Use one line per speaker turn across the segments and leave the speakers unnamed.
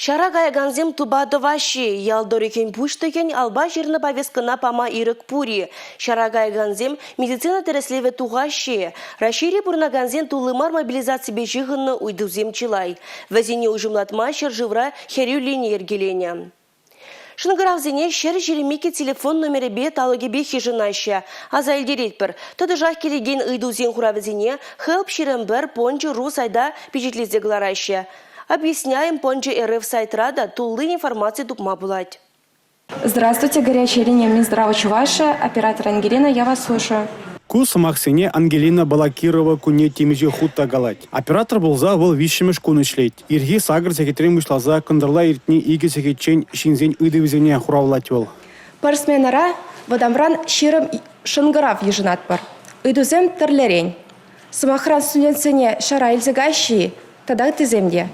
Шара ганзем тубадоваши, ялдорикен пуштыкен алба жирны повесткына пама ирык пури. Шара ганзем медицина тереслеве тугаши. Рашири бурнаганзен тулымар мобилизация бежигынны уйдузем чилай. Вазине ужумлатма шерживра херю линии ергеленя. Шынгыравзене шер жеремеке телефон номері бе талыгебе хижынаща. Аза елдеретпір. Тоды жақ келеген ыйдузен хуравзене хелп шерембер пончы рус айда печетлезе глараща. Объясняем понче РФ сайтрада тулы информации тупма булать.
Здравствуйте, горячая линия Минздрава Чувашия, оператор Ангелина, я вас слушаю.
Кус Максине Ангелина Балакирова куне темеже хутта галать. Оператор болза был вишемеш кунышлет. Ирги сагр секретарем вышлаза кандырла иртни иги секретчен шинзень ыдывизене хуравлать вол.
Парсменара вадамран ширым шынгырав ежинатпар. Ыдузем терлерень. Самохран студентсене шара илзегащи, тогда теземде.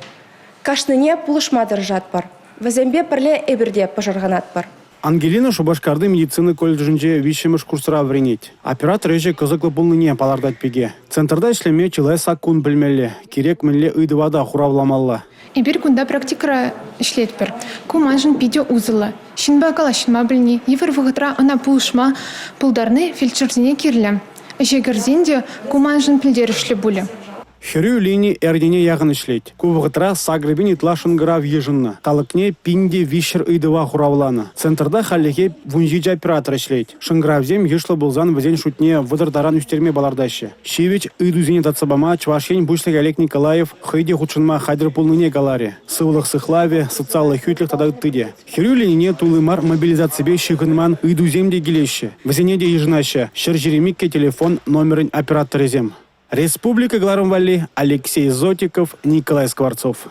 Кашныне пулышма держатпар. Вазембе парле эберде пожарганатпар.
Ангелина Шубашкарды медицины колледжинже вишемеш курсыра вренет. Оператор еже кызыклы пулныне палардат пеге. Центрда ишлеме чилай саккун білмелі. Керек мінле ыдывада хуравламалла.
Ибир кунда практикара ишлетпер. Куманжын пиде узылы. Шинба калашынма білні. Ивер вғытра ана пулышма пулдарны фельдшерзіне кирлі. Жегерзенде куманжын пілдер ішлі бұлі.
Херю линии эрдене ягын ишлет. Кубығытра сагребен итлашын грав ежынна. Талыкне пинде вишер ыдыва хуравлана. Центрда халлеге вунжиджа оператор ишлет. Шынгравзем ешлы болзан вазен шутне выдырдаран үстерме балардашы. Шевич ыдузене татсабама чвашень бушлык Олег Николаев хайде худшынма хайдыр пулныне галаре. Сывлых сыхлаве, социаллы хютлих тада тыде. Херю линине тулымар мобилизация шыгынман ыдуземде гелеще. Вазенеде ежынаща. Шержеремикке телефон номерын операторезем. Республика Гларумвали, Алексей Зотиков, Николай Скворцов.